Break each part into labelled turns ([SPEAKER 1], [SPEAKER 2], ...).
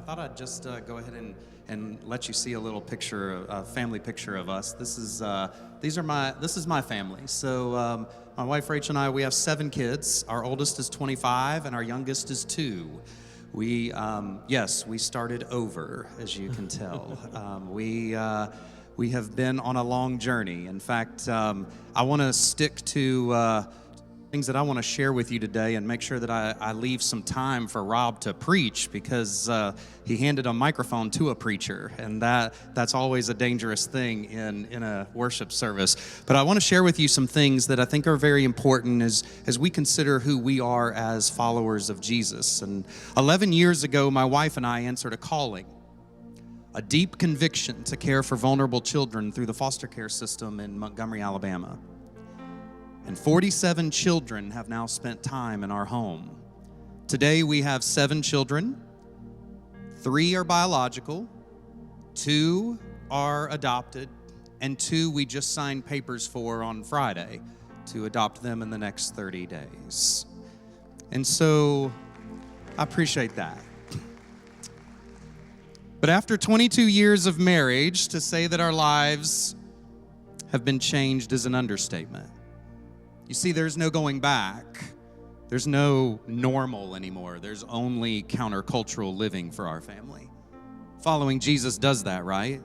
[SPEAKER 1] thought I'd just go ahead and let you see a little picture, a family picture of us. This is my family. So my wife Rachel and I, we have 7 kids. Our oldest is 25 and our youngest is 2. We started over, as you can tell. We have been on a long journey. In fact, I want to stick to things that I want to share with you today and make sure that I leave some time for Rob to preach, because he handed a microphone to a preacher, and that's always a dangerous thing in a worship service. But I want to share with you some things that I think are very important as we consider who we are as followers of Jesus. And 11 years ago, my wife and I answered a calling, a deep conviction to care for vulnerable children through the foster care system in Montgomery, Alabama. And 47 children have now spent time in our home. Today we have 7 children. 3 are biological, 2 are adopted, and 2 we just signed papers for on Friday to adopt them in the next 30 days. And so I appreciate that. But after 22 years of marriage, to say that our lives have been changed is an understatement. You see, there's no going back. There's no normal anymore. There's only countercultural living for our family. Following Jesus does that, right?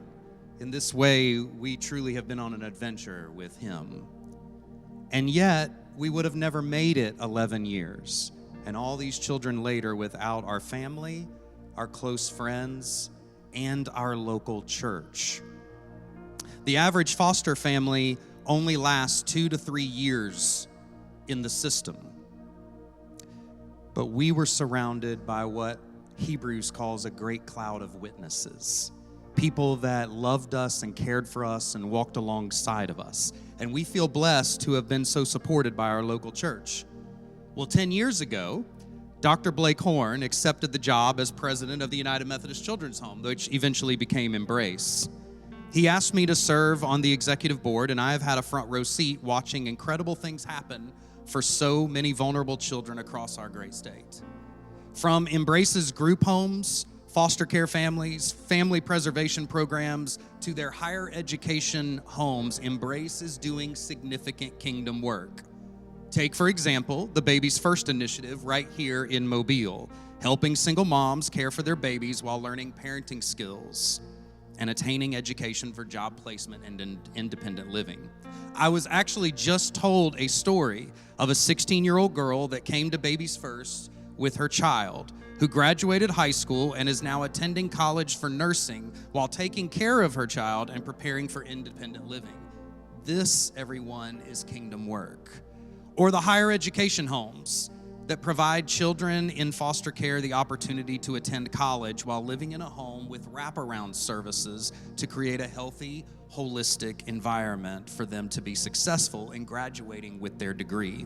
[SPEAKER 1] In this way, we truly have been on an adventure with him. And yet, we would have never made it 11 years. And all these children later without our family, our close friends, and our local church. The average foster family only lasts 2 to 3 years in the system. But we were surrounded by what Hebrews calls a great cloud of witnesses. People that loved us and cared for us and walked alongside of us. And we feel blessed to have been so supported by our local church. Well, 10 years ago, Dr. Blake Horn accepted the job as president of the United Methodist Children's Home, which eventually became Embrace. He asked me to serve on the executive board, and I have had a front row seat watching incredible things happen for so many vulnerable children across our great state. From Embrace's group homes, foster care families, family preservation programs, to their higher education homes, Embrace is doing significant kingdom work. Take, for example, the Babies First initiative right here in Mobile, helping single moms care for their babies while learning parenting skills and attaining education for job placement and independent living. I was actually just told a story of a 16-year-old girl that came to Babies First with her child, who graduated high school and is now attending college for nursing while taking care of her child and preparing for independent living. This, everyone, is kingdom work. Or the higher education homes that provide children in foster care the opportunity to attend college while living in a home with wraparound services to create a healthy, holistic environment for them to be successful in graduating with their degree.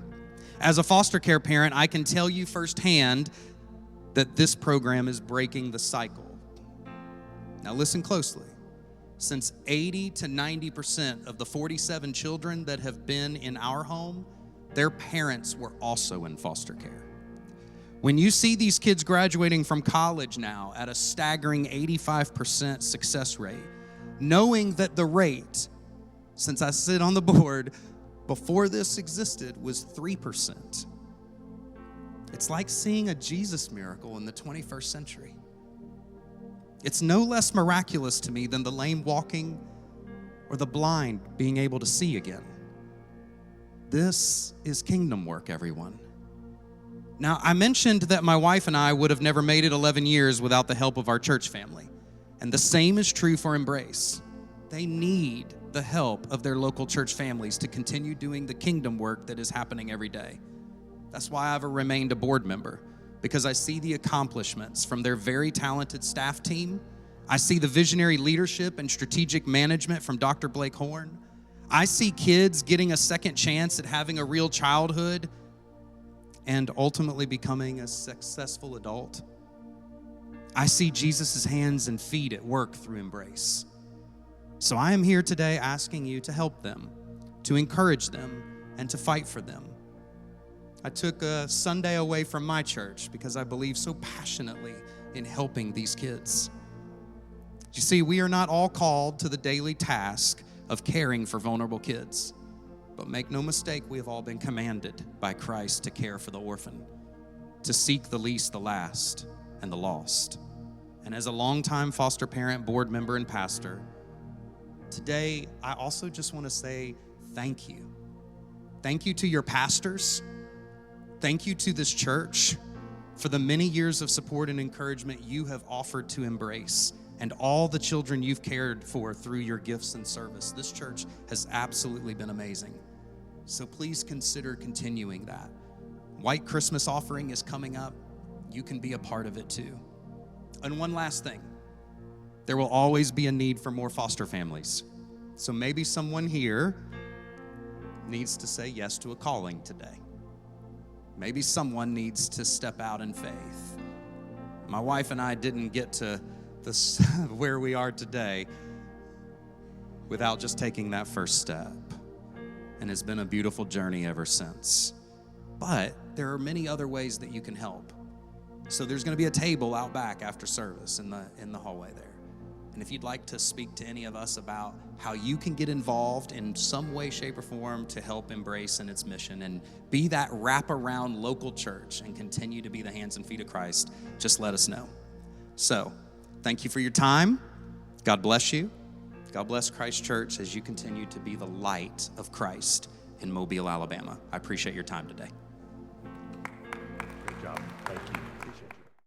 [SPEAKER 1] As a foster care parent, I can tell you firsthand that this program is breaking the cycle. Now listen closely. Since 80 to 90% of the 47 children that have been in our home, their parents were also in foster care. When you see these kids graduating from college now at a staggering 85% success rate, knowing that the rate, since I sit on the board, before this existed was 3%. It's like seeing a Jesus miracle in the 21st century. It's no less miraculous to me than the lame walking or the blind being able to see again. This is kingdom work, everyone. Now, I mentioned that my wife and I would have never made it 11 years without the help of our church family. And the same is true for Embrace. They need the help of their local church families to continue doing the kingdom work that is happening every day. That's why I've remained a board member, because I see the accomplishments from their very talented staff team. I see the visionary leadership and strategic management from Dr. Blake Horn. I see kids getting a second chance at having a real childhood and ultimately becoming a successful adult. I see Jesus' hands and feet at work through Embrace. So I am here today asking you to help them, to encourage them, and to fight for them. I took a Sunday away from my church because I believe so passionately in helping these kids. You see, we are not all called to the daily task of caring for vulnerable kids. But make no mistake, we have all been commanded by Christ to care for the orphan, to seek the least, the last, and the lost. And as a longtime foster parent, board member, and pastor, today I also just want to say thank you. Thank you to your pastors. Thank you to this church for the many years of support and encouragement you have offered to Embrace and all the children you've cared for through your gifts and service. This church has absolutely been amazing. So please consider continuing that. White Christmas offering is coming up. You can be a part of it too. And one last thing, there will always be a need for more foster families. So maybe someone here needs to say yes to a calling today. Maybe someone needs to step out in faith. My wife and I didn't get to this where we are today without just taking that first step. And it's been a beautiful journey ever since. But there are many other ways that you can help. So there's going to be a table out back after service in the hallway there. And if you'd like to speak to any of us about how you can get involved in some way, shape, or form to help Embrace in its mission and be that wraparound local church and continue to be the hands and feet of Christ, just let us know. So, thank you for your time. God bless you. God bless Christ Church as you continue to be the light of Christ in Mobile, Alabama. I appreciate your time today.